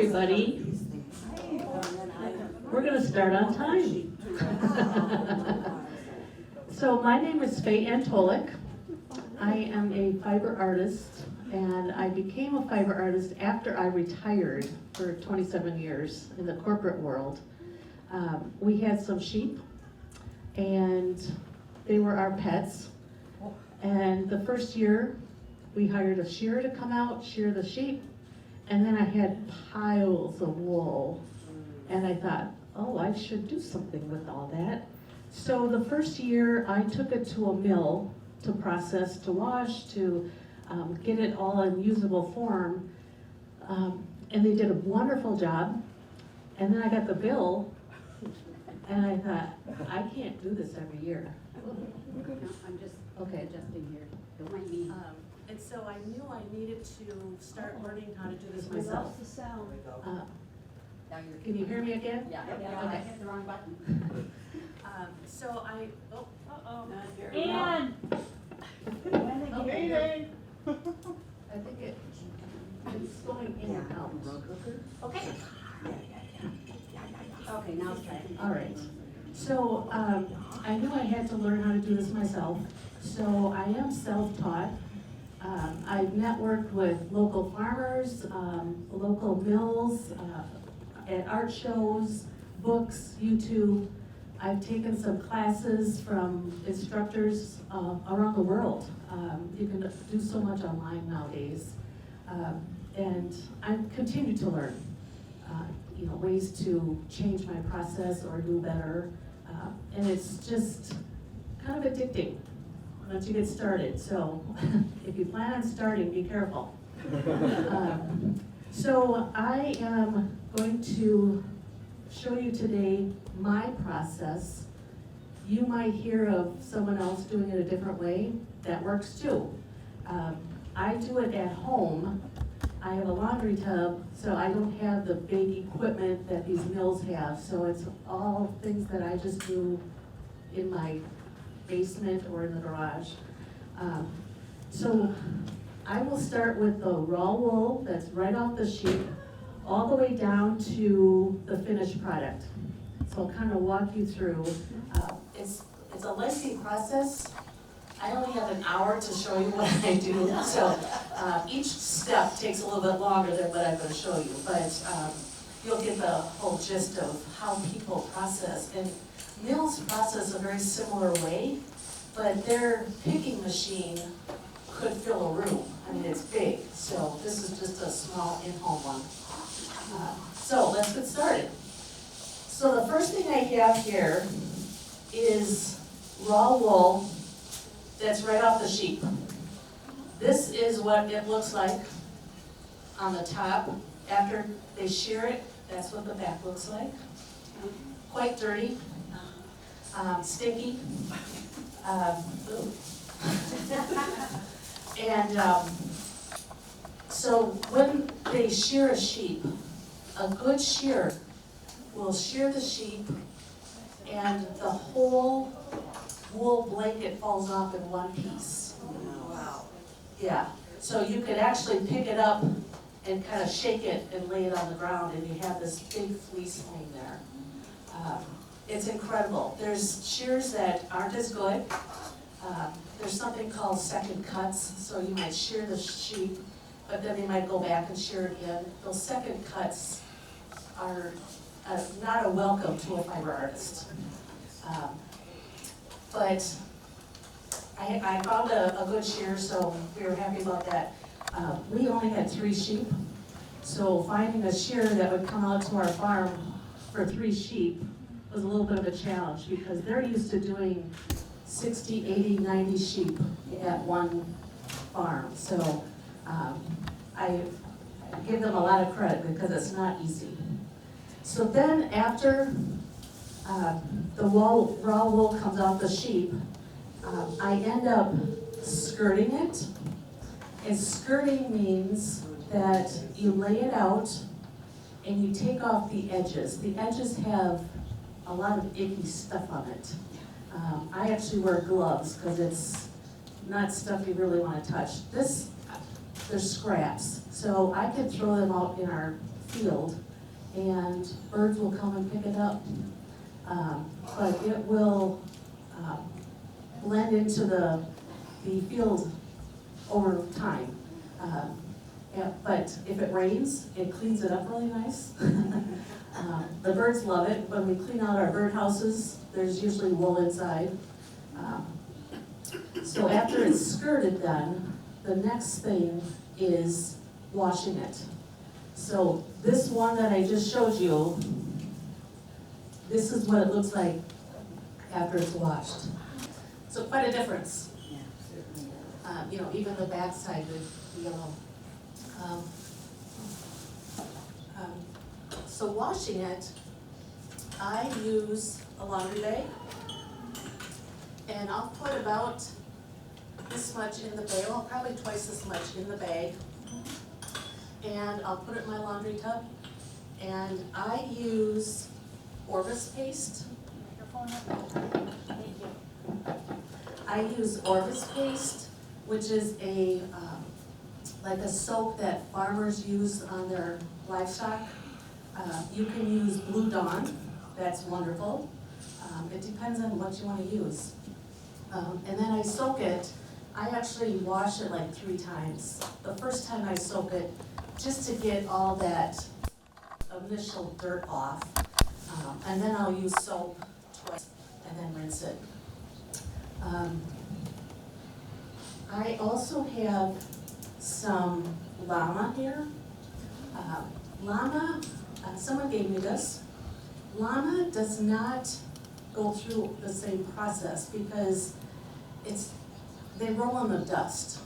everybody. We're going to start on time. So my name is Faye Antolik. I am a fiber artist, and I became a fiber artist after I retired for 27 years in the corporate world. We had some sheep, and they were our pets. And the first year, we hired a shearer to come out, shear the sheep, and then I had piles of wool. And I thought, oh, I should do something with all that. So the first year, I took it to a mill to process, to wash, to get it all in usable form. And they did a wonderful job. And then I got the bill, and I thought, I can't do this every year. No, I'm just adjusting here. Don't mind me. And so I knew I needed to start learning how to do this We myself. lost the sound. Now you're. Can you hear me again? Yeah, Okay. I hit the wrong button. So I, oh, And. okay. I think it's going in and out. Okay. Okay, now it's trying. All right. So I knew I had to learn how to do this myself. So I am self-taught. I've networked with local farmers, local mills, at art shows, books, YouTube. I've taken some classes from instructors around the world. You can do so much online nowadays. And I continue to learn, ways to change my process or do better. And it's just kind of addicting once you get started. So if you plan on starting, be careful. So I am going to show you today my process. You might hear of someone else doing it a different way. That works too. I do it at home. I have a laundry tub, so I don't have the big equipment that these mills have. So it's all things that I just do in my basement or in the garage. So I will start with the raw wool that's right off the sheep, all the way down to the finished product. So I'll kind of walk you through. It's a lengthy process. I only have an hour to show you what I do, so each step takes a little bit longer than what I'm going to show you, but you'll get the whole gist of how people process. And mills process a very similar way, but their picking machine could fill a room. I mean, it's big, so this is just a small in-home one. So let's get started. So the first thing I have here is raw wool that's right off the sheep. This is what it looks like on the top. After they shear it, that's what the back looks like. Quite dirty, stinky. And so when they shear a sheep, a good shearer will shear the sheep and the whole wool blanket falls off in one piece. Wow. Yeah, so you could actually pick it up and kind of shake it and lay it on the ground, and you have this big fleece laying there. It's incredible. There's shears that aren't as good. There's something called second cuts, so you might shear the sheep, but then they might go back and shear it again. Those second cuts are not a welcome to a fiber artist. But I found a good shear, so we were happy about that. We only had 3 sheep, so finding a shearer that would come out to our farm for 3 sheep was a little bit of a challenge because they're used to doing 60, 80, 90 sheep at one farm. So I give them a lot of credit because it's not easy. So then after the raw wool comes off the sheep, I end up skirting it. And skirting means that you lay it out and you take off the edges. The edges have a lot of icky stuff on it. I actually wear gloves because it's not stuff you really want to touch. There's scraps, so I can throw them out in our field, and birds will come and pick it up. But it will blend into the field over time. Yeah, but if it rains, it cleans it up really nice. The birds love it. When we clean out our bird houses, there's usually wool inside. So after it's skirted then, the next thing is washing it. So this one that I just showed you, this is what it looks like after it's washed. So quite a difference. Yeah, certainly. You know, even the backside, the yellow. So washing it, I use a laundry bag, and I'll put about this much in the bag, well, probably twice this much in the bag, and I'll put it in my laundry tub, and I use Orvis paste. I use Orvis paste, which is a like a soap that farmers use on their livestock. You can use Blue Dawn, that's wonderful. It depends on what you want to use. And then I soak it. I actually wash it like 3 times. The first time I soak it, just to get all that initial dirt off. And then I'll use soap twice and then rinse it. I also have some llama here. Llama, someone gave me this. Llama does not go through the same process because they roll in the dust.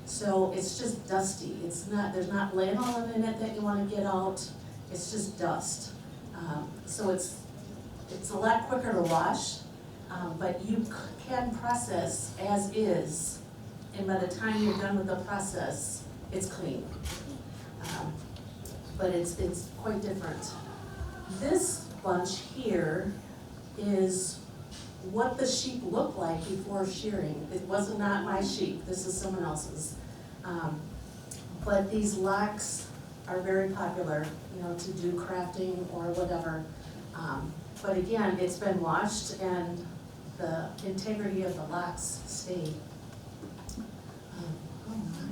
So it's just dusty. There's not lanolin in it that you want to get out. It's just dust. So it's a lot quicker to wash, but you can process as is, and by the time you're done with the process, it's clean. But it's quite different. This bunch here is what the sheep looked like before shearing. It was not my sheep, this is someone else's. But these locks are very popular, you know, to do crafting or whatever. But again, it's been washed and the integrity of the locks stayed. Oh my.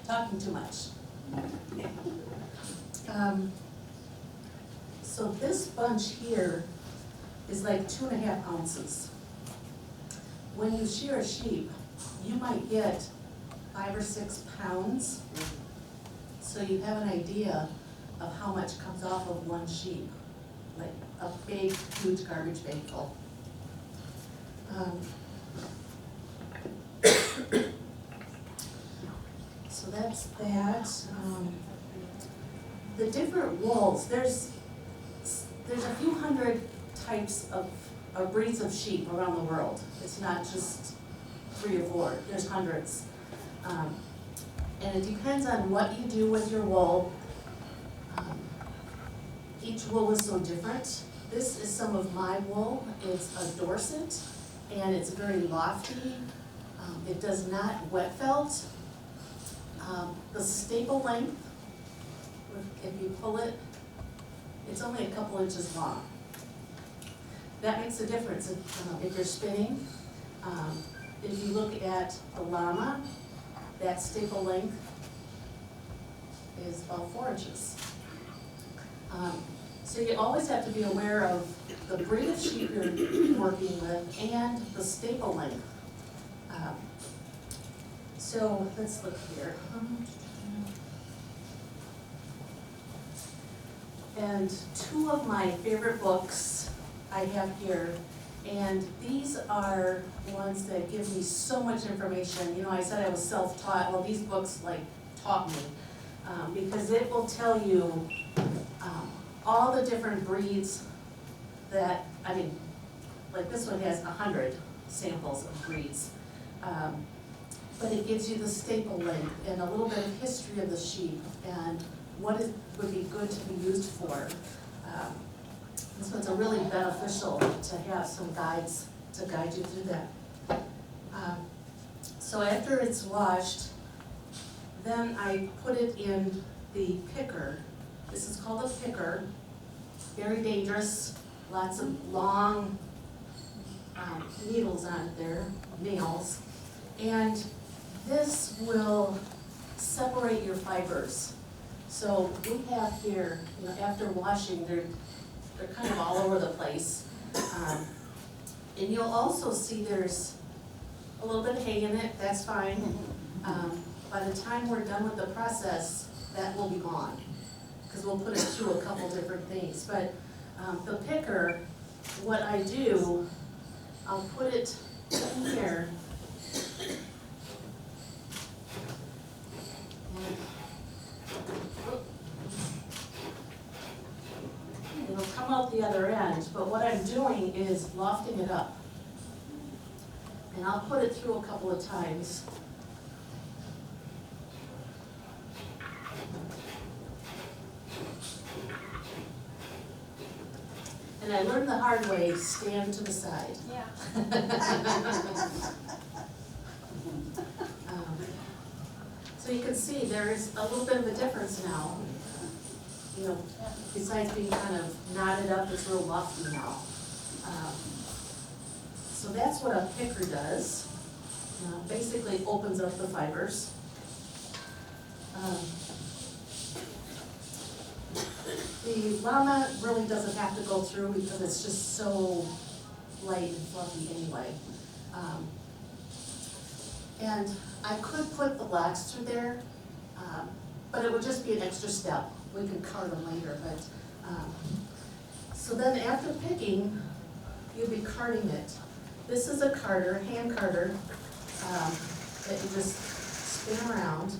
Talking too much. So this bunch here is like 2.5 ounces. When you shear a sheep, you might get 5 or 6 pounds. So you have an idea of how much comes off of one sheep, like a big, huge garbage bag full. So that's that. The different wools, there's a few hundred types of breeds of sheep around the world. It's not just 3 or 4, there's hundreds. And it depends on what you do with your wool. Each wool is so different. This is some of my wool. It's a Dorset, and it's very lofty. It does not wet felt. The staple length, if you pull it, it's only a couple inches long. That makes a difference if you're spinning. If you look at the llama, that staple length is about 4 inches. So you always have to be aware of the breed of sheep you're working with and the staple length. So let's look here. And 2 of my favorite books I have here, and these are ones that give me so much information. You know, I said I was self-taught. Well, these books like taught me because it will tell you all the different breeds that, I mean, like this one has 100 samples of breeds. But it gives you the staple length and a little bit of history of the sheep and what it would be good to be used for. So it's a really beneficial to have some guides to guide you through that. So after it's washed, then I put it in the picker. This is called a picker, very dangerous, lots of long needles on it there, nails. And this will separate your fibers. So we have here, after washing, they're kind of all over the place. And you'll also see there's a little bit of hay in it, that's fine. By the time we're done with the process, that will be gone, because we'll put it through a couple different things. But the picker, what I do, I'll put it in here. It'll come out the other end, but what I'm doing is lofting it up. And I'll put it through a couple of times. And I learned the hard way, stand to the side. Yeah. So you can see there's a little bit of a difference now. Besides being kind of knotted up, it's real lofty now. So that's what a picker does. Basically opens up the fibers. The llama really doesn't have to go through because it's just so light and fluffy anyway. And I could put the locks through there, but it would just be an extra step. We could card them later, but, so then after picking, you'll be carding it. This is a carder, hand carder, that you just spin around.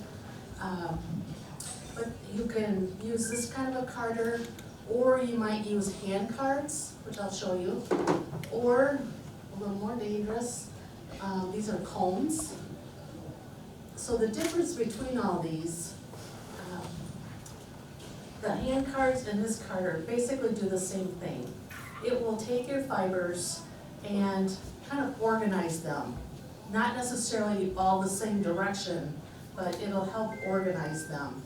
But you can use this kind of a carder, or you might use hand cards, which I'll show you, or a little more dangerous, these are combs. So the difference between all these, the hand cards and this carder basically do the same thing. It will take your fibers and kind of organize them. Not necessarily all the same direction, but it'll help organize them.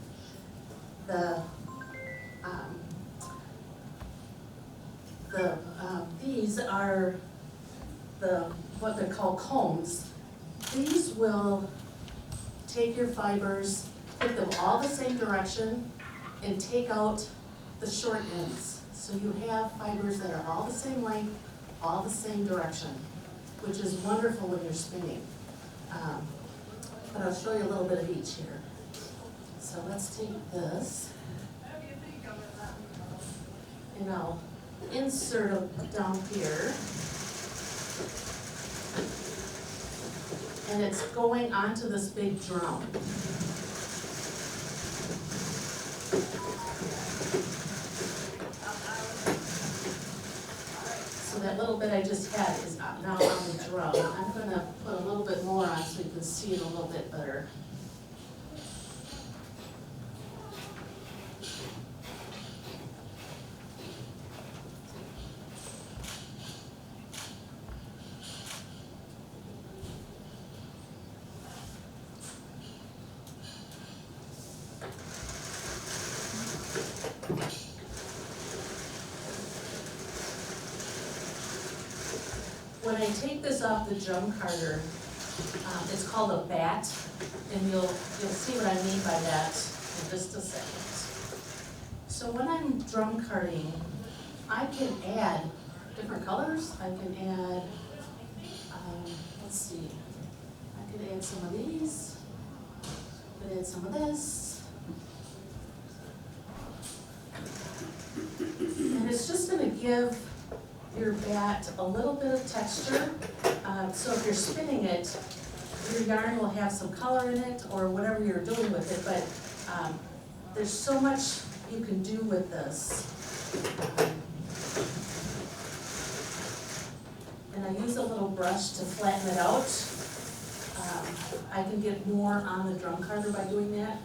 These are what they're called combs. These will take your fibers, put them all the same direction, and take out the short ends. So you have fibers that are all the same length, all the same direction, which is wonderful when you're spinning. But I'll show you a little bit of each here. So let's take this, and I'll insert them down here. And it's going onto this big drum. So that little bit I just had is now on the drum. I'm gonna put a little bit more on so you can see it a little bit better. When I take this off the drum carder, it's called a bat, and you'll see what I mean by that in just a second. So when I'm drum carding, I can add different colors. I can add, let's see, I could add some of these, I could add some of this. And it's just gonna give your bat a little bit of texture. So if you're spinning it, your yarn will have some color in it or whatever you're doing with it, but there's so much you can do with this. And I use a little brush to flatten it out. I can get more on the drum carder by doing that.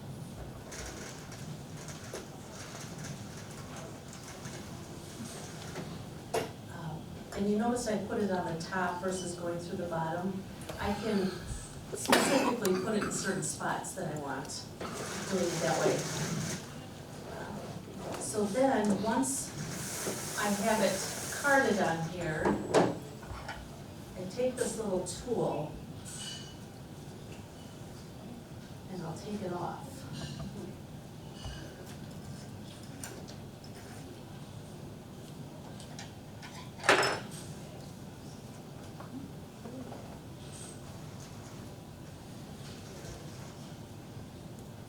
and you notice I put it on the top versus going through the bottom. I can specifically put it in certain spots that I want, doing it that way. So then, once I have it carded on here, I take this little tool and I'll take it off.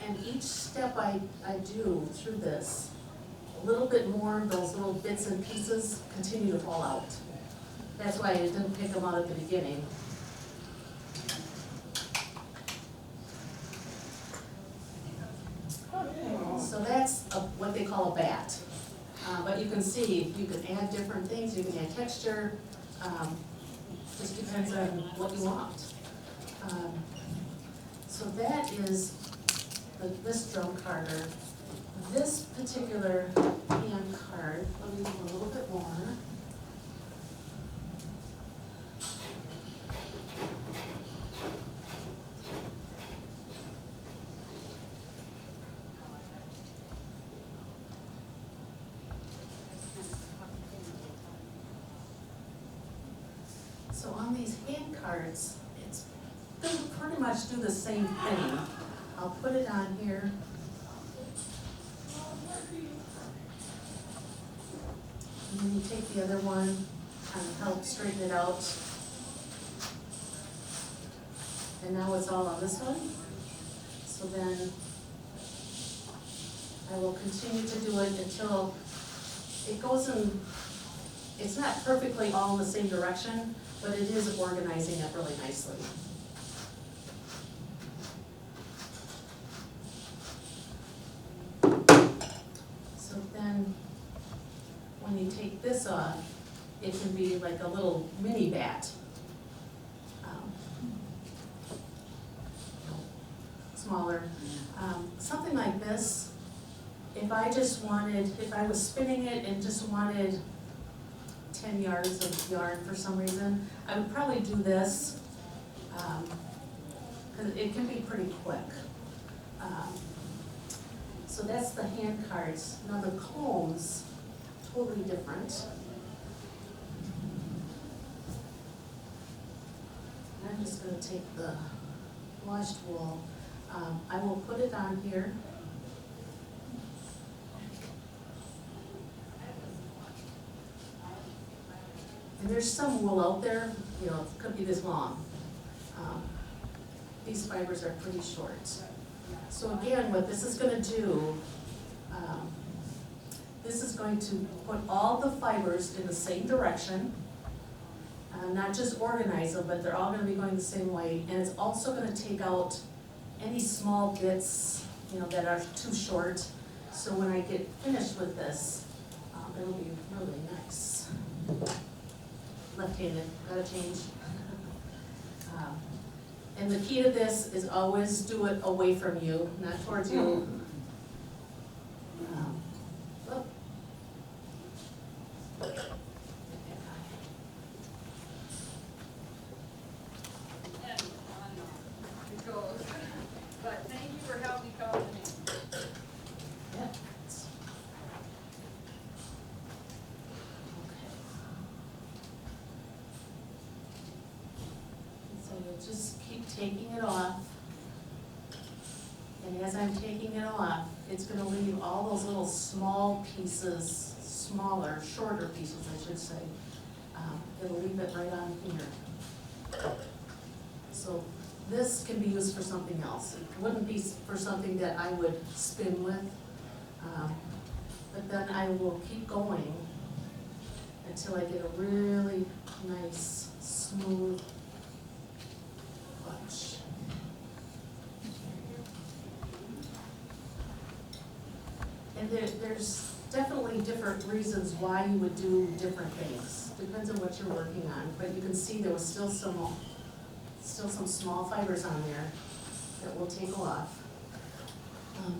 And each step I do through this, a little bit more of those little bits and pieces continue to fall out. That's why I didn't pick them out at the beginning. So that's what they call a bat. But you can see, you can add different things, you can add texture, just depends on what you want. So that is this drum carder. This particular hand card, let me do a little bit more. So on these hand cards, they pretty much do the same thing. I'll put it on here. And then you take the other one and help straighten it out. And now it's all on this one. So then I will continue to do it until it goes in, it's not perfectly all in the same direction, but it is organizing it really nicely. So then, when you take this off, it can be like a little mini bat. Smaller. Something like this, if I just wanted, if I was spinning it and just wanted 10 yards of yarn for some reason, I would probably do this, because it can be pretty quick. So that's the hand cards. Now the combs, totally different. And I'm just going to take the washed wool. I will put it on here. And there's some wool out there, you know, it could be this long. These fibers are pretty short. So again, what this is going to do, this is going to put all the fibers in the same direction, not just organize them, but they're all going to be going the same way. And it's also going to take out any small bits, you know, that are too short. So when I get finished with this, it'll be really nice. Left-handed, gotta change. And the key to this is always do it away from you, not towards you. Oh. It goes. But thank you for helping me call the name. Yeah. So you'll just keep taking it off. And as I'm taking it off, it's gonna leave all those little small pieces, smaller, shorter pieces, I should say. It'll leave it right on here. So this can be used for something else. It wouldn't be for something that I would spin with. But then I will keep going until I get a really nice, smooth bunch. And there's definitely different reasons why you would do different things. Depends on what you're working on, but you can see there was still some small fibers on there that will take off.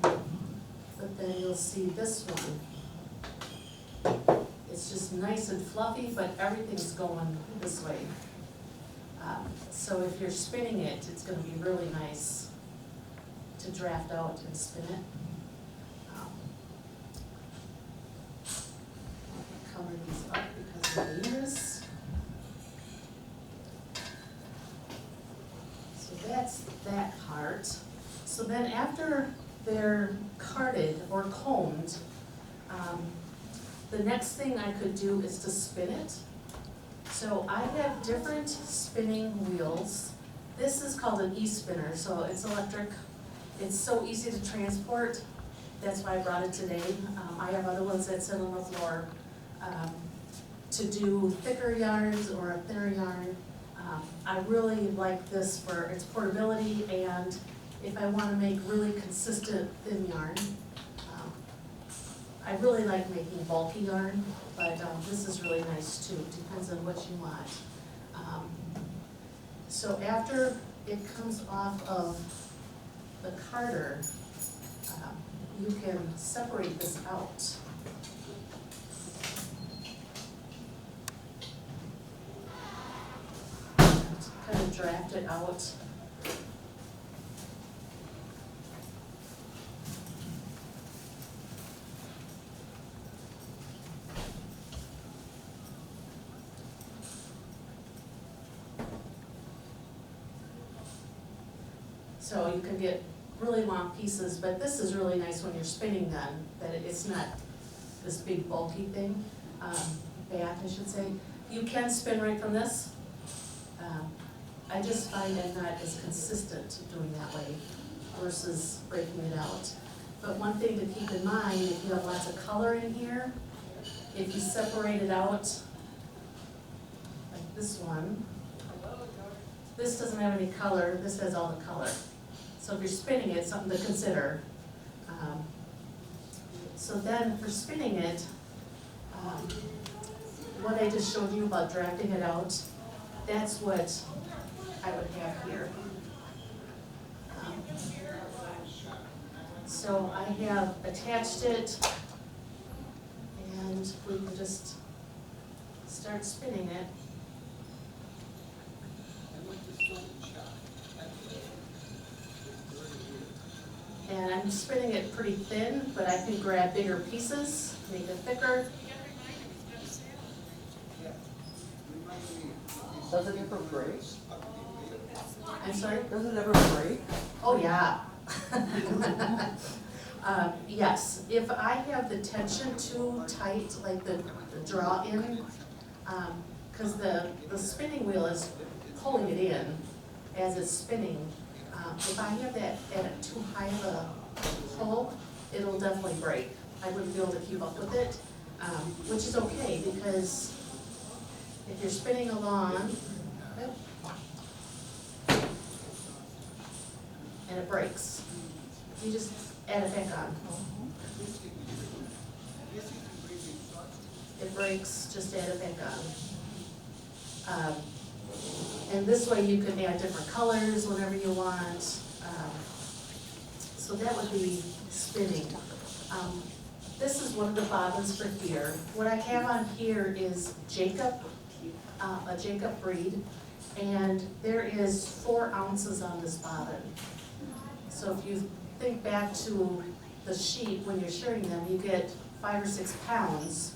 But then you'll see this one is it's just nice and fluffy, but everything's going this way. So if you're spinning it, it's gonna be really nice to draft out and spin it. I'll cover these up because of the ears. So that's that part. So then after they're carded or combed, the next thing I could do is to spin it. So I have different spinning wheels. This is called an e-spinner, so it's electric. It's so easy to transport. That's why I brought it today. I have other ones that sit on the floor to do thicker yarns or a thinner yarn. I really like this for its portability, and if I want to make really consistent thin yarn. I really like making bulky yarn, but this is really nice too, depends on what you want. So after it comes off of the carder, you can separate this out. And kind of draft it out. So you can get really long pieces, but this is really nice when you're spinning them, that it's not this big bulky thing, back I should say. You can spin right from this. I just find I'm not as consistent doing that way versus breaking it out. But one thing to keep in mind, if you have lots of color in here, if you separate it out, like this one, this doesn't have any color, this has all the color. So if you're spinning it, something to consider. So then for spinning it, what I just showed you about drafting it out, that's what I would have here. So I have attached it, and we can just start spinning it. And I'm spinning it pretty thin, but I can grab bigger pieces, make it thicker. Does it ever break? I'm sorry? Does it ever break? Oh, yeah. Yes, if I have the tension too tight, like the draw in, because the spinning wheel is pulling it in as it's spinning. If I have that at too high of a pull, it'll definitely break. I wouldn't be able to keep up with it, which is okay, because if you're spinning along, and it breaks, you just add it back on. It breaks, just add it back on. And this way you can add different colors whenever you want. So that would be spinning. This is one of the bobbins for here. What I have on here is Jacob, a Jacob breed, and there is 4 ounces on this bobbin. So if you think back to the sheep, when you're shirring them, you get 5 or 6 pounds,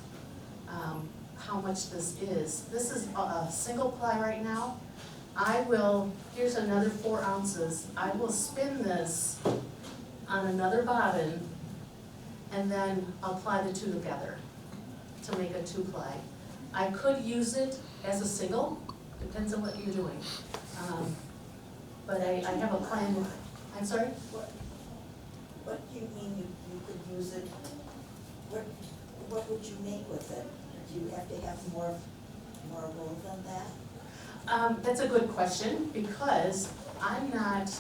how much this is. This is a single ply right now. Here's another 4 ounces. I will spin this on another bobbin and then apply the 2 together to make a 2-ply. I could use it as a single, depends on what you're doing. But I have a plan. I'm sorry? What do you mean you could use it? What would you make with it? Do you have to have more wool than that? That's a good question, because I'm not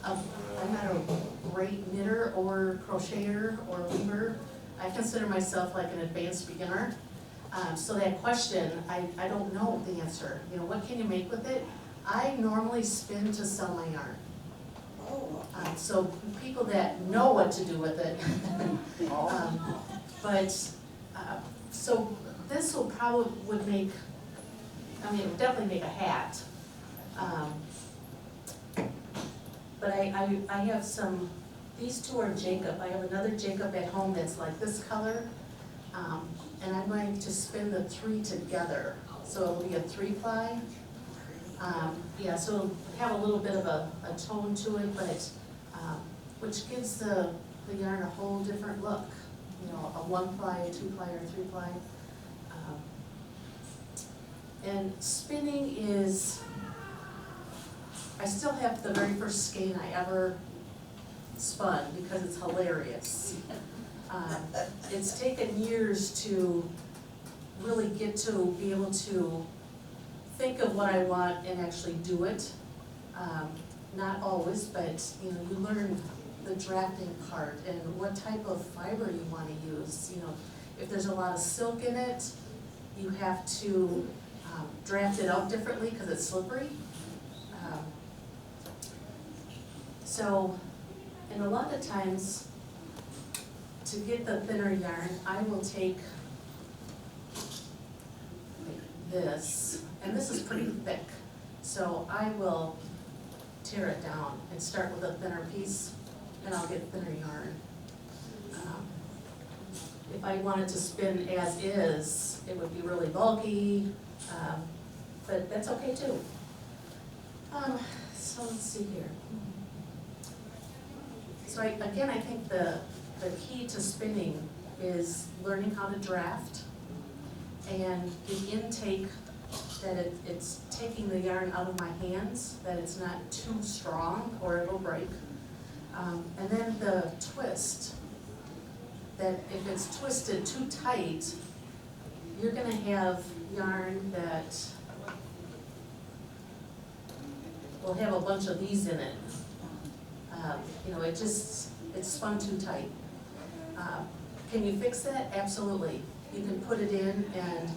a great knitter or crocheter or weaver. I consider myself like an advanced beginner. So that question, I don't know the answer. You know, what can you make with it? I normally spin to sell my yarn. Oh, So people that know what to do with it. So this will probably would make, I mean, it would definitely make a hat. But I have some, these two are Jacob, I have another Jacob at home that's like this color. And I'm going to spin the three together, so it'll be a 3-ply. Yeah, so it'll have a little bit of a tone to it, but, which gives the yarn a whole different look. You know, a 1-ply, a 2-ply, or a 3-ply. And spinning is, I still have the very first skein I ever spun because it's hilarious. It's taken years to really get to be able to think of what I want and actually do it. Not always, but you know, you learn the drafting part and what type of fiber you want to use. You know, if there's a lot of silk in it, you have to draft it out differently because it's slippery. And a lot of times, to get the thinner yarn, I will take like this, and this is pretty thick, so I will tear it down and start with a thinner piece, and I'll get thinner yarn. If I wanted to spin as is, it would be really bulky, but that's okay too. So let's see here. So again, I think the key to spinning is learning how to draft and the intake, that it's taking the yarn out of my hands, that it's not too strong or it'll break. And then the twist, that if it's twisted too tight, you're gonna have yarn that will have a bunch of these in it. You know, it's spun too tight. Can you fix that? Absolutely. You can put it in and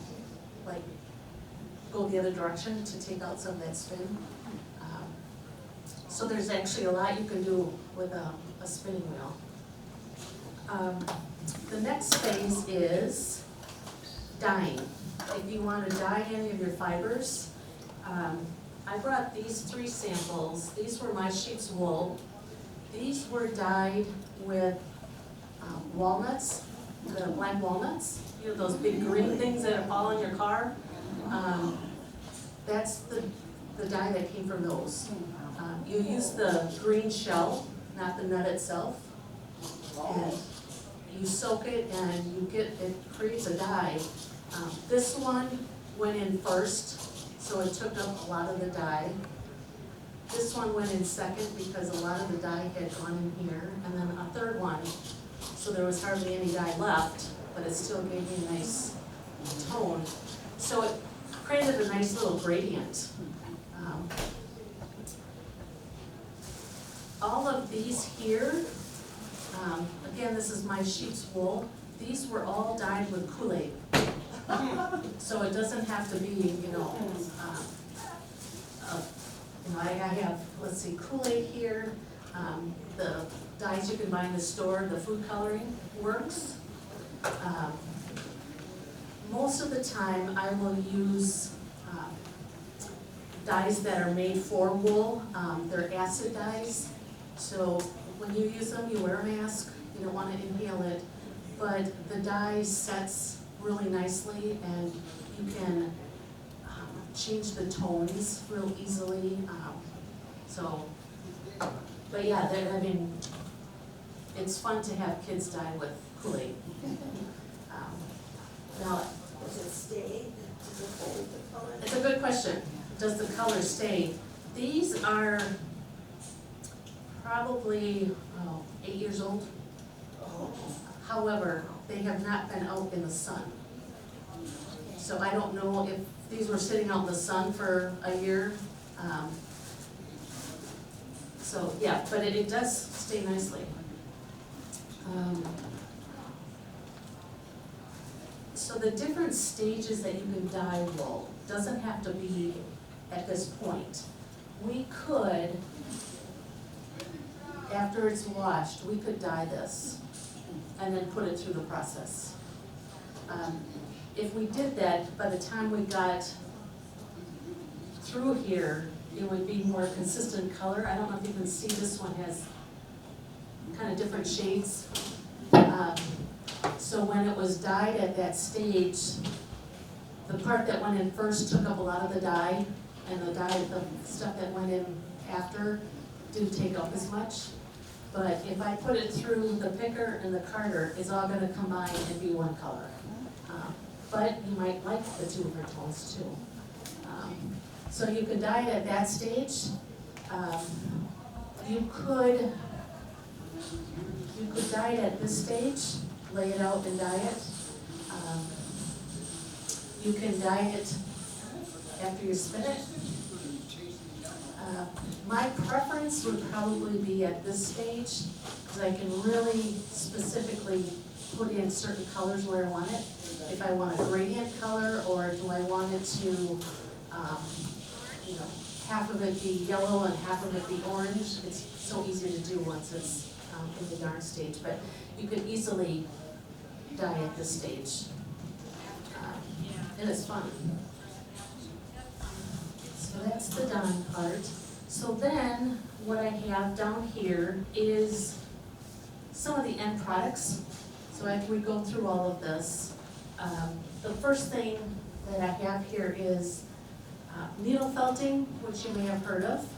like go the other direction to take out some of that spin. So there's actually a lot you can do with a spinning wheel. The next phase is dyeing. If you want to dye any of your fibers, I brought these 3 samples. These were my sheep's wool. These were dyed with walnuts, the black walnuts, you know, those big green things that fall in your car. That's the dye that came from those. You use the green shell, not the nut itself, and you soak it and you get, it creates a dye. This one went in first, so it took up a lot of the dye. This one went in second because a lot of the dye had gone in here, and then a third one, so there was hardly any dye left, but it still gave me a nice tone. So it created a nice little gradient. All of these here, again, this is my sheep's wool. These were all dyed with Kool-Aid. So it doesn't have to be, you know, I have, let's see, Kool-Aid here, the dyes you can buy in the store, the food coloring works. Most of the time I will use dyes that are made for wool. They're acid dyes, so when you use them, you wear a mask, you don't want to inhale it, but the dye sets really nicely and you can change the tones real easily. But yeah, I mean, it's fun to have kids dye with Kool-Aid. Now, Does it stay? Does it hold the color? it's a good question. Does the color stay? These are probably 8 years old. Oh, However, they have not been out in the sun. So I don't know if these were sitting out in the sun for a year. So yeah, but it does stay nicely. So the different stages that you can dye wool doesn't have to be at this point. We could, after it's washed, we could dye this and then put it through the process. if we did that, by the time we got through here, it would be more consistent color. I don't know if you can see, this one has kind of different shades. So when it was dyed at that stage, the part that went in first took up a lot of the dye, and the stuff that went in after didn't take up as much. But if I put it through the picker and the carder, it's all gonna combine and be one color. But you might like the two undertones too. So you could dye it at that stage. You could dye it at this stage, lay it out and dye it. You can dye it after you spin it. My preference would probably be at this stage, because I can really specifically put in certain colors where I want it. If I want a gradient color, or do I want it to, half of it be yellow and half of it be orange. It's so easy to do once it's in the yarn stage, but you could easily dye at this stage. And it's fun. So that's the dyeing part. So then, what I have down here is some of the end products. So after we go through all of this, the first thing that I have here is needle felting, which you may have heard of.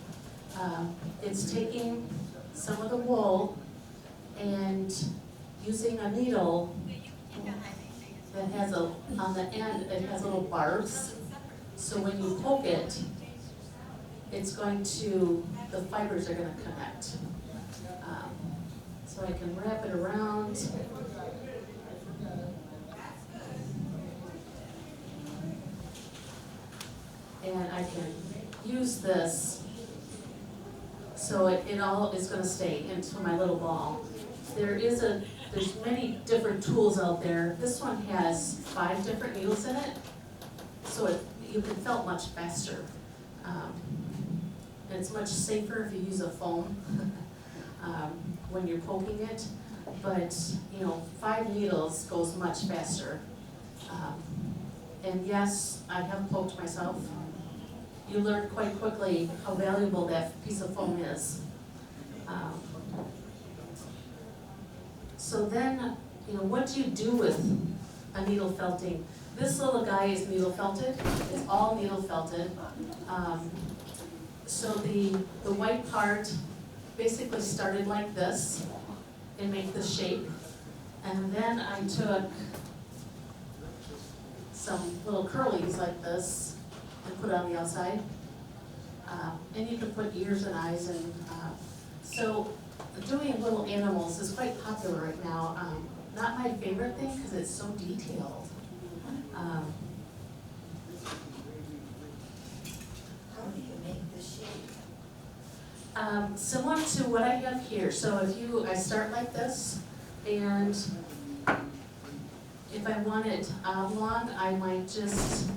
It's taking some of the wool and using a needle that has on the end, it has little barbs. So when you poke it, it's going to, the fibers are gonna connect. So I can wrap it around. And I can use this, so it all is gonna stay into my little ball. There's many different tools out there. This one has 5 different needles in it, so you can felt much faster. And it's much safer if you use a foam when you're poking it, but 5 needles goes much faster. And yes, I have poked myself. You learn quite quickly how valuable that piece of foam is. So then, what do you do with a needle felting? This little guy is needle felted. It's all needle felted. So the white part basically started like this and made the shape. And then I took some little curlies like this and put it on the outside. And you can put ears and eyes and, so doing little animals is quite popular right now. Not my favorite thing because it's so detailed. How do you make the shape? Similar to what I have here. So I start like this, and if I want it oblong, I might just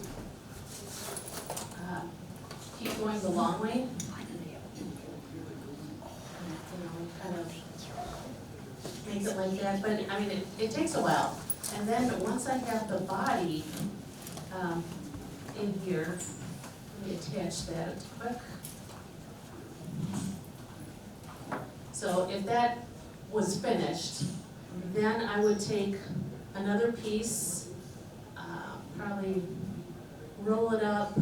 keep going the long way. Kind of make it like that, but I mean, it takes a while. And then once I have the body in here, let me attach that quick. So if that was finished, then I would take another piece, probably roll it up,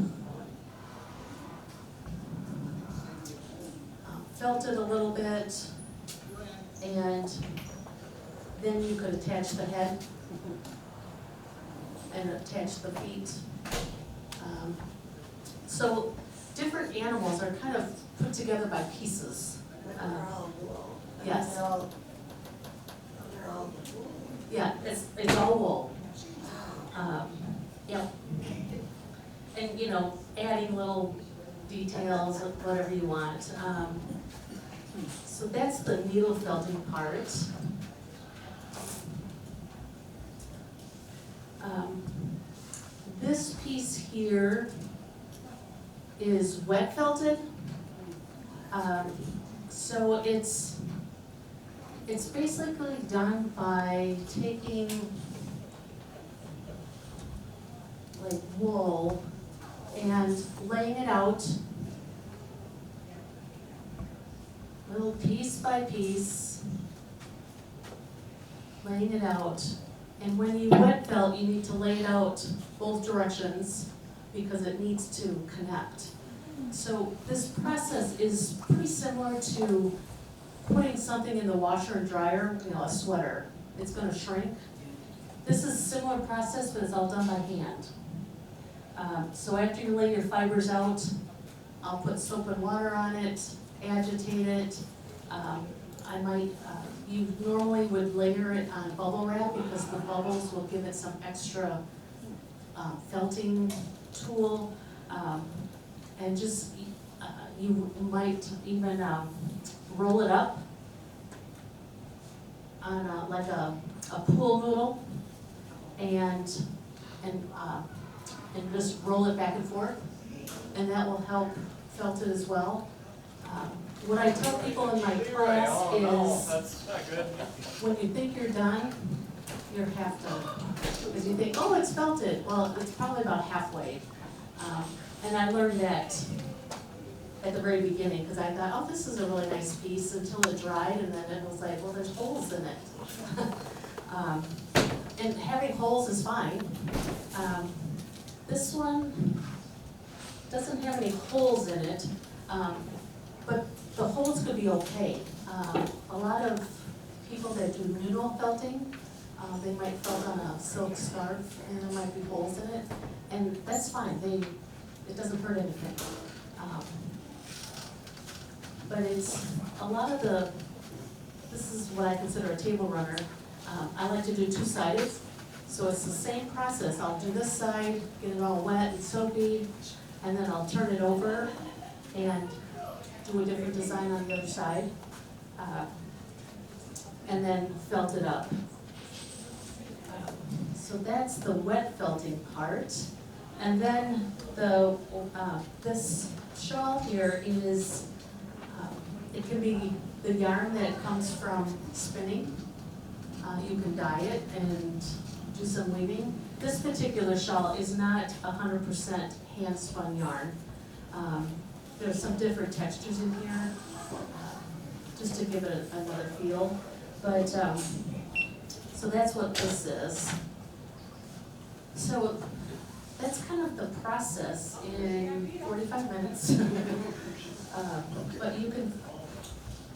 felt it a little bit, and then you could attach the head and attach the feet. So different animals are kind of put together by pieces. But they're all wool. Yes. They're all wool. Yeah, it's all wool. Yeah. And adding little details, whatever you want. So that's the needle felting part. This piece here is wet felted. So it's basically done by taking like wool and laying it out, little piece by piece, laying it out. And when you wet felt, you need to lay it out both directions because it needs to connect. So this process is pretty similar to putting something in the washer and dryer, a sweater. It's gonna shrink. This is a similar process, but it's all done by hand. So after you lay your fibers out, I'll put soap and water on it, agitate it. I might, you normally would layer it on bubble wrap because the bubbles will give it some extra felting tool. And just, you might even roll it up on like a pool noodle and just roll it back and forth, and that will help felt it as well. What I tell people in my class is, That's not good. when you think you're done, you're half done. Because you think, oh, it's felted. Well, it's probably about halfway. And I learned that at the very beginning, because I thought, oh, this is a really nice piece, until it dried, and then it was like, well, there's holes in it. And having holes is fine. This one doesn't have any holes in it, but the holes could be okay. A lot of people that do noodle felting, they might felt on a silk scarf, and there might be holes in it, and that's fine. It doesn't hurt anything. But it's a lot of this is what I consider a table runner. I like to do two-sided, so it's the same process. I'll do this side, get it all wet and soapy, and then I'll turn it over and do a different design on the other side, and then felt it up. So that's the wet felting part. And then this shawl here is, it can be the yarn that comes from spinning. You can dye it and do some weaving. This particular shawl is not 100% hand spun yarn. There's some different textures in here, just to give it another feel. But, so that's what this is. So that's kind of the process in 45 minutes. But you can,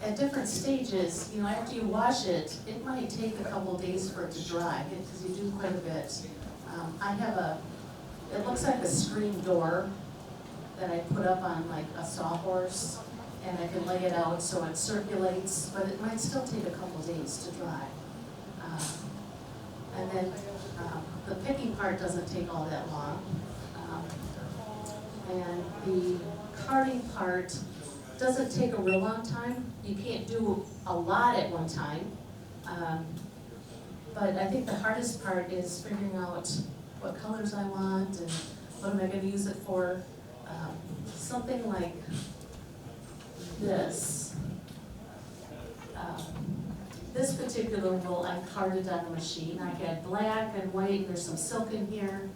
at different stages, after you wash it, it might take a couple days for it to dry, because you do quite a bit. I have it looks like a screen door that I put up on like a sawhorse, and I can lay it out so it circulates, but it might still take a couple days to dry. And then the picking part doesn't take all that long. And the carding part doesn't take a real long time. You can't do a lot at one time. But I think the hardest part is figuring out what colors I want and what am I going to use it for. Something like this. This particular wool I carded on a machine. I had black and white, and there's some silk in here.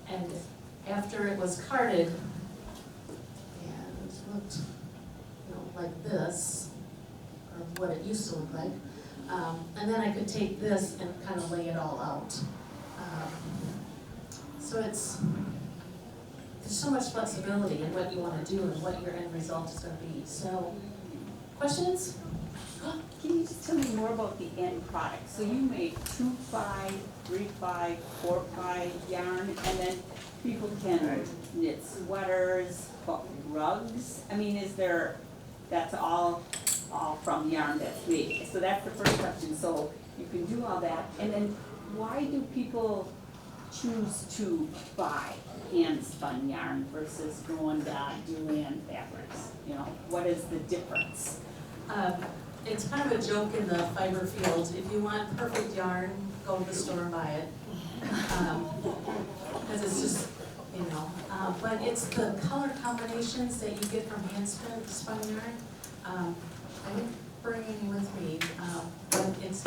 And after it was carded, and it looked like this, or what it used to look like, and then I could take this and kind of lay it all out. So there's so much flexibility in what you want to do and what your end result is going to be. So, questions? Can you just tell me more about the end product? So you make 2-ply, 3-ply, 4-ply yarn, and then people can knit sweaters, rugs. I mean, that's all from yarn that's made? So that's the first question. So you can do all that, and then why do people choose to buy hand-spun yarn versus going to do-in fabrics? What is the difference? It's kind of a joke in the fiber field. If you want perfect yarn, go to the store and buy it. Because it's just, but it's the color combinations that you get from hand-spun yarn. I didn't bring any with me, but it's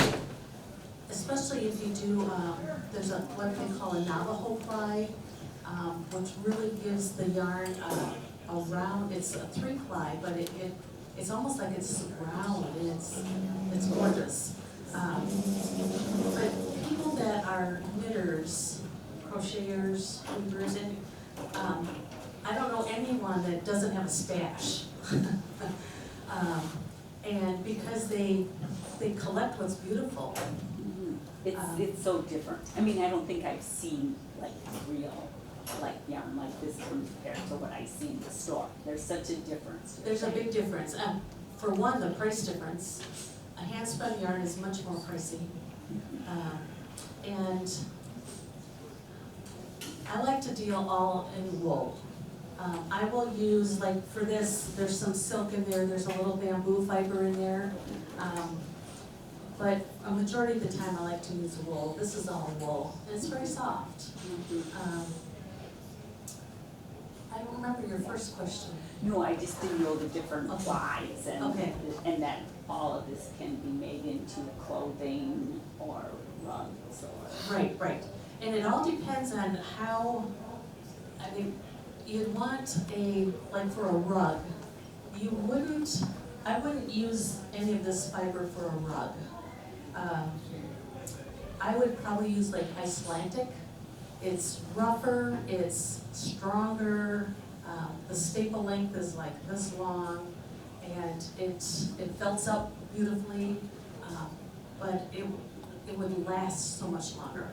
especially if you do, there's what they call a Navajo ply, which really gives the yarn a round, it's a 3-ply, but it's almost like it's round, and it's gorgeous. But people that are knitters, crocheters, weavers, and I don't know anyone that doesn't have a stash. And because they collect what's beautiful. It's so different. I mean, I don't think I've seen like real, like yarn like this compared to what I see in the store. There's such a difference. There's a big difference. For one, the price difference. A hand-spun yarn is much more pricey. And I like to deal all in wool. I will use, like for this, there's some silk in there, there's a little bamboo fiber in there. But a majority of the time I like to use wool. This is all wool, and it's very soft. I don't remember your first question. No, I just didn't know the different Okay. dyes Okay. and that all of this can be made into clothing or rugs or. Right. And it all depends on how, I mean, you'd want like for a rug, I wouldn't use any of this fiber for a rug. I would probably use like Icelandic. It's rougher, it's stronger, the staple length is like this long, and it felts up beautifully, but it would last so much longer.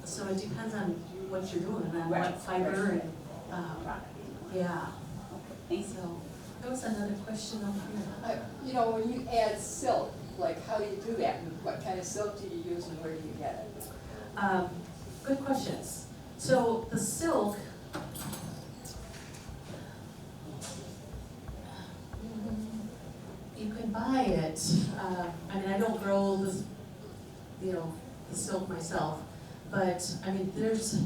So it depends on what you're doing, and Right, what fiber, and, Right. yeah. Thanks. So, there was another question over here. You know, when you add silk, like how do you do that? And what kind of silk do you use and where do you get it? Good questions. So the silk, you can buy it, I mean, I don't grow this, the silk myself, but, I mean, there's,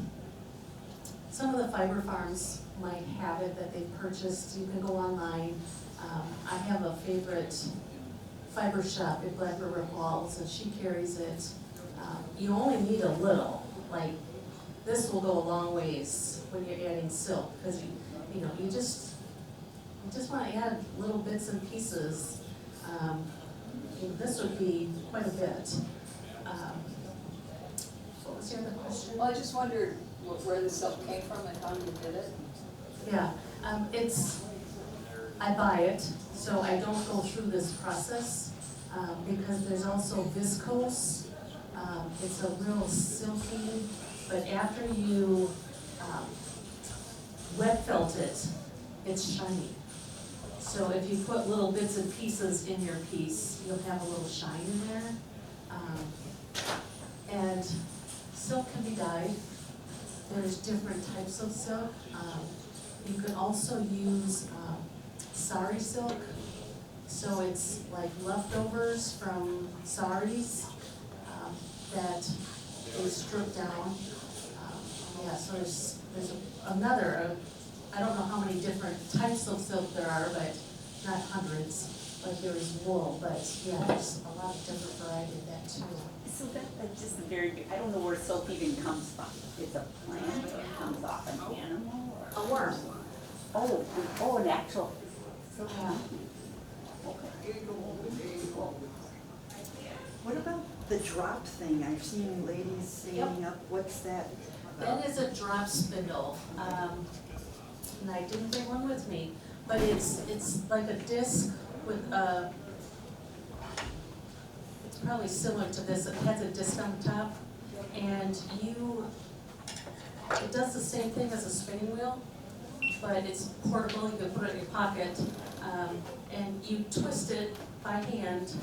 some of the fiber farms might have it that they've purchased. You can go online. I have a favorite fiber shop in Black River Falls, and she carries it. You only need a little, like, this will go a long ways when you're adding silk, because you just want to add little bits and pieces. This would be quite a bit. What was your other question? Well, I just wondered where the silk came from and how you did it. Yeah, I buy it, so I don't go through this process, because there's also viscose. It's a real silky, but after you wet felt it, it's shiny. So if you put little bits and pieces in your piece, you'll have a little shine in there. And silk can be dyed. There's different types of silk. You can also use sari silk. So it's like leftovers from saris that they strip down. Yeah, so there's another, I don't know how many different types of silk there are, but not hundreds, like there is wool, but yeah, there's a lot of different variety of that too. So that's just a very big, I don't know where silk even comes from. It's a plant or it comes off an animal or? A worm. Oh, an actual. So, Yeah. okay. Cool. What about the drop thing? I've seen ladies singing up, what's that about? That is a drop spindle, and I didn't bring one with me, but it's like a disc with it's probably similar to this, it has a disc on top, and it does the same thing as a spinning wheel, but it's portable, you can put it in your pocket, and you twist it by hand,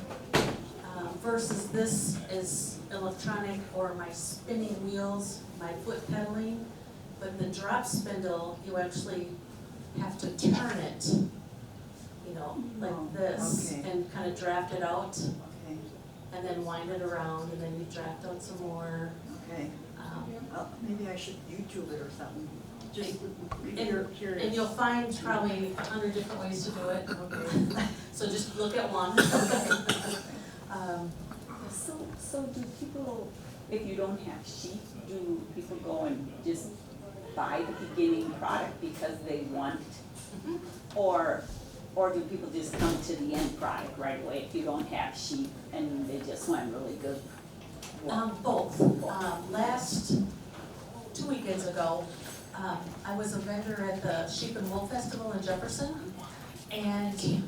versus this is electronic, or my spinning wheels, my foot pedaling. But the drop spindle, you actually have to turn it, like this, Okay. and kind of draft it out, Okay, and then wind it around, and then you draft out some more. okay. Maybe I should YouTube it or something. Just And curious. you'll find probably 100 different ways to do it. Okay. So just look at one. So do people, if you don't have sheep, do people go and just buy the beginning product because they want? Or do people just come to the end product right away if you don't have sheep and they just want really good? Both. Last 2 weekends ago, I was a vendor at the Sheep and Wool Festival in Jefferson, and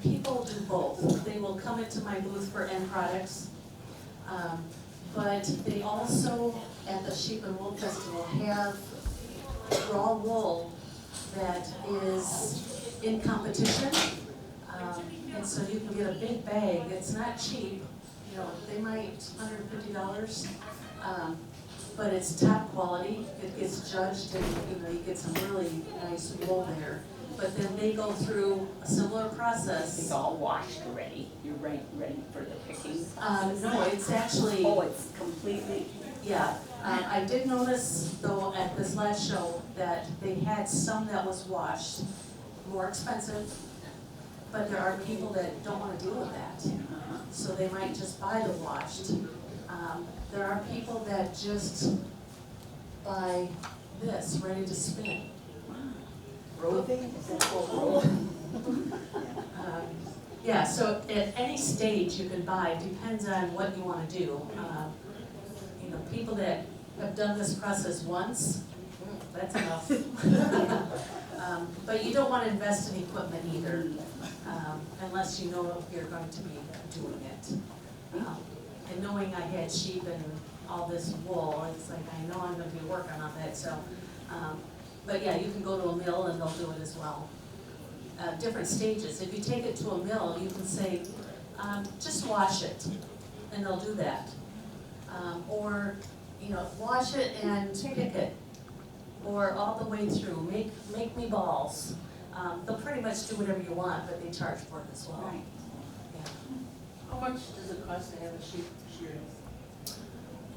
people do both. They will come into my booth for end products, but they also, at the Sheep and Wool Festival, have raw wool that is in competition. And so you can get a big bag. It's not cheap, you know, they might $150, but it's top quality. It gets judged and, you know, you get some really nice wool there. But then they go through a similar process. It's all washed already, you're ready for the picking? No, it's actually. Oh, it's completely, Yeah, I did notice though at this last show that they had some that was washed, more expensive, but there are people that don't wanna deal with that. So they might just buy the washed. There are people that just buy this, ready to spin. Roving, is that called roving? Yeah, so at any stage you can buy, depends on what you wanna do. You know, people that have done this process once, that's enough. But you don't wanna invest in equipment either, unless you know you're going to be doing it. And knowing I had sheep and all this wool, it's like, I know I'm gonna be working on that, so. But yeah, you can go to a mill and they'll do it as well. Different stages. If you take it to a mill, you can say, just wash it, and they'll do that. Or, you know, wash it and pick it, or all the way through, make me balls. They'll pretty much do whatever you want, but they charge for it as well. right. Yeah. How much does it cost to have a sheep shearing?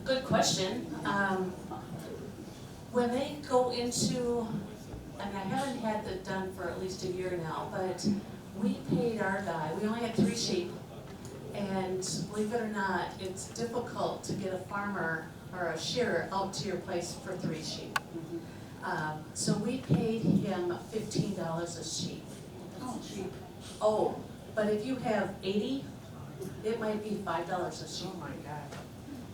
Good question. When they go into, and I haven't had that done for at least a year now, but we paid our guy, we only had 3 sheep. And believe it or not, it's difficult to get a farmer or a shearer out to your place for 3 sheep. So we paid him $15 a sheep. Oh, cheap. Oh, but if you have 80, it might be $5 a sheep. Oh my God.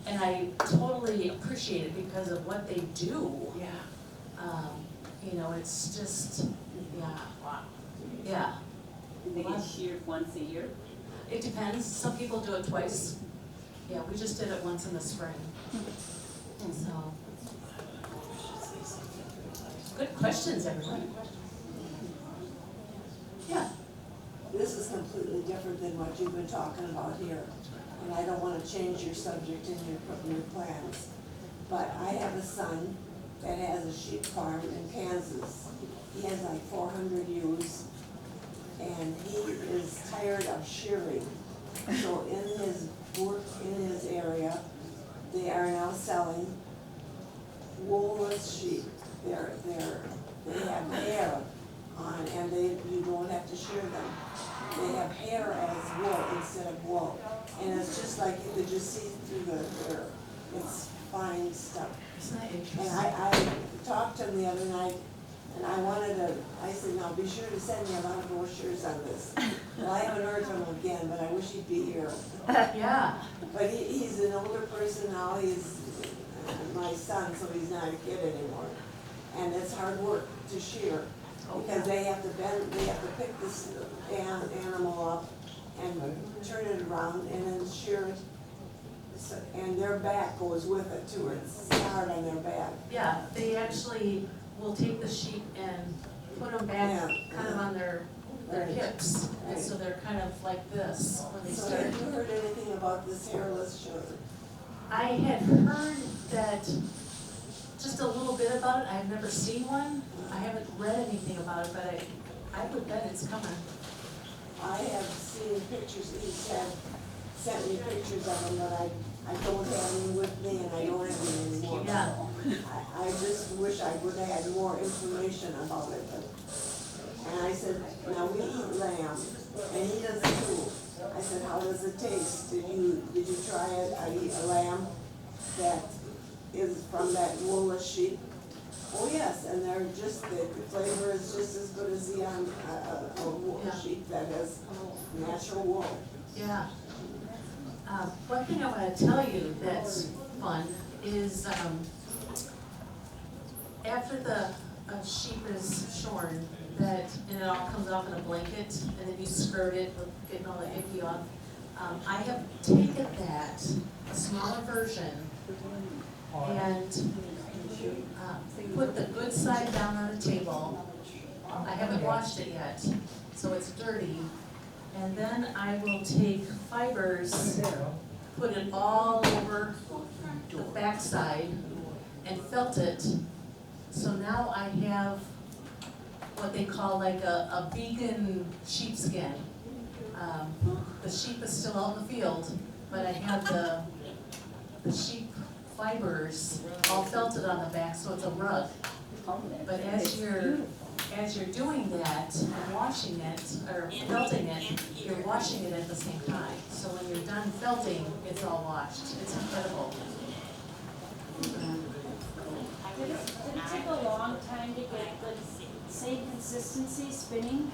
And I totally appreciate it because of what they do. Yeah. You know, it's just, yeah, wow, yeah. And they get sheared once a year? It depends, some people do it twice. Yeah, we just did it once in the spring. So. Good questions, everyone. Yeah, This is completely different than what you've been talking about here. And I don't wanna change your subject in your plans. But I have a son that has a sheep farm in Kansas. He has like 400 ewes, and he is tired of shearing. So in his work, in his area, they are now selling woolless sheep. They have hair on, and you don't have to shear them. They have hair as wool instead of wool. And it's just like you could just see through the hair. It's fine stuff. isn't that And interesting? I talked to him the other night, and I said, now be sure to send me a lot of brochures on this. Well, I haven't heard from him again, but I wish he'd be here. Yeah, But he's an older person now, he's my son, so he's not a kid anymore. And it's hard work to shear, because they have to pick this animal up and turn it around and then shear it. And their back goes with it too, it's hard on their back. yeah, they actually will take the sheep and put them back Yeah. kind of on their Right. hips. And Right. so they're kind of like this when they So start. have you heard anything about this hairless shirt? I had heard that, just a little bit about it, I've never seen one, I haven't read anything about it, but I would bet it's coming. I have seen pictures, he's sent me pictures of them, but I don't have them with me and I don't have them anymore. Yeah. I just wish I would have had more information about it, but, and I said, now we eat lamb, and he does too. I said, how does it taste? Did you try it? I eat a lamb that is from that wool sheep. Oh, yes, and they're just, the flavor is just as good as the, a wool Yeah. sheep that has natural wool. Yeah. One thing I wanna tell you that's fun is, after the sheep is shorn, and it all comes off in a blanket, and then you skirt it with getting all the icky off. I have taken that, a smaller version, and put the good side down on the table. I haven't washed it yet, so it's dirty. And then I will take fibers, put it all over the backside, and felt it. So now I have what they call like a vegan sheepskin. The sheep is still out in the field, but I have the sheep fibers all felted on the back, so it's a rug. But as you're doing that and washing it, or felting it, you're washing it at the same time. So when you're done felting, it's all washed. It's incredible. Did it take a long time to get the same consistency spinning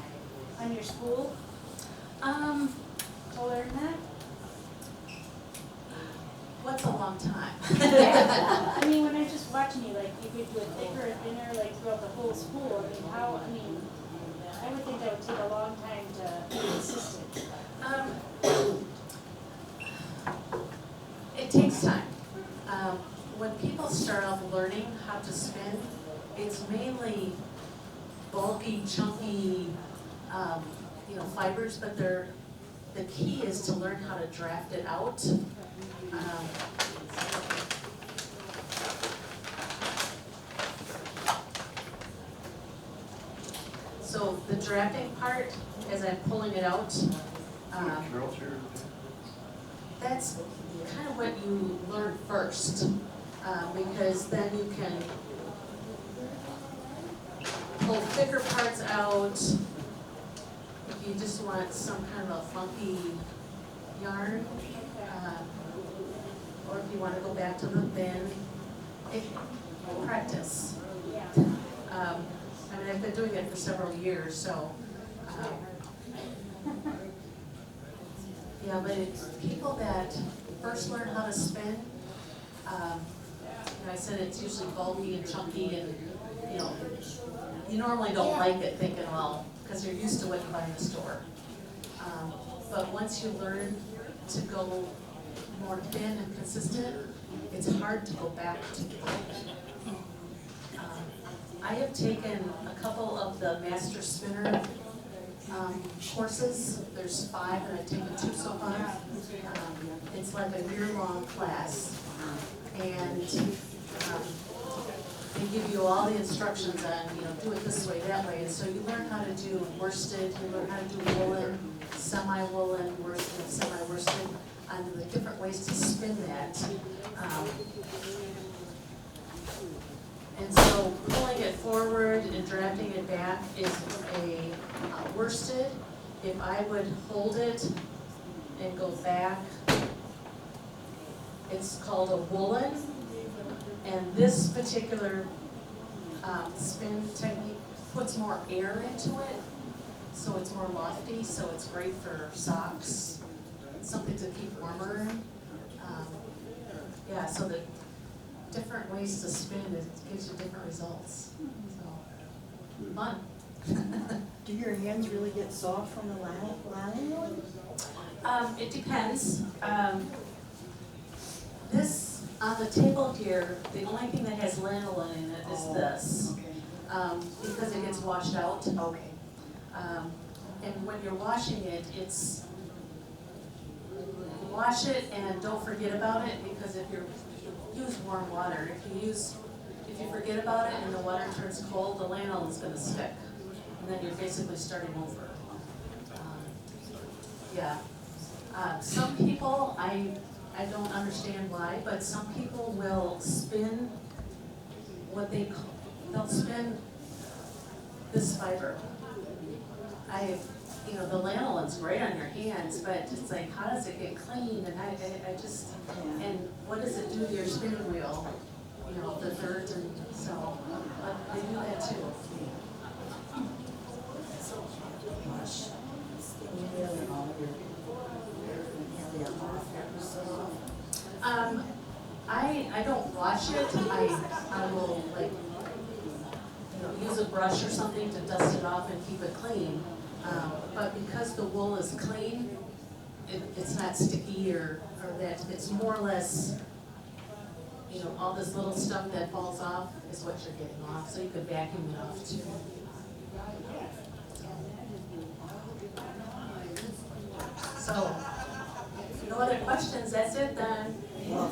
on your spool to learn that? What's a long time? I mean, when I'm just watching you, like, you could do it thicker and thinner, like, throughout the whole spool. I mean, I would think that would take a long time to be consistent. It takes time. When people start off learning how to spin, it's mainly bulky, chunky, fibers, but the key is to learn how to draft it out. So the drafting part, as I'm pulling it out, that's kind of what you learn first, because then you can pull thicker parts out. If you just want some kind of a funky yarn, or if you want to go back to the thin, practice. Yeah. I've been doing it for several years, so, yeah, but it's people that first learn how to spin, I said it's usually bulky and chunky and, you normally don't like it thinking, well, because you're used to what you buy in the store. But once you learn to go more thin and consistent, it's hard to go back to bulky. I have taken a couple of the master spinner courses. There's 5 and I've taken 2 so far. It's like a year-long class, and they give you all the instructions on, do it this way, that way. And so you learn how to do worsted, you learn how to do woolen, semi-woolen, worsted, semi-worsted, and the different ways to spin that. And so pulling it forward and drafting it back is a worsted. If I would hold it and go back, it's called a woolen. And this particular spin technique puts more air into it, so it's more lofty, so it's great for socks, something to keep warmer in. So the different ways to spin, it gives you different results, so, fun. Do your hands really get soft from the lanolin? It depends. This, on the table here, the only thing that has lanolin in it is this, because it gets washed out. Okay. And when you're washing it, it's, wash it and don't forget about it, because if use warm water, if you forget about it and the water turns cold, the lanolin is gonna stick, and then you're basically starting over. Some people, I don't understand why, but some people will spin they'll spin this fiber. you know, the lanoline's great on your hands, but it's like, how does it get clean? And I just, and what does it do to your spinning wheel? You know, the dirt, and so, but they do that too. Wash spinning wheel and all of your area off every so often. I don't wash it, I will like, use a brush or something to dust it off and keep it clean. But because the wool is clean, it's not sticky or that, it's more or less, all this little stuff that falls off is what you're getting off, so you could vacuum it off too. So, no other questions, that's it then. Well,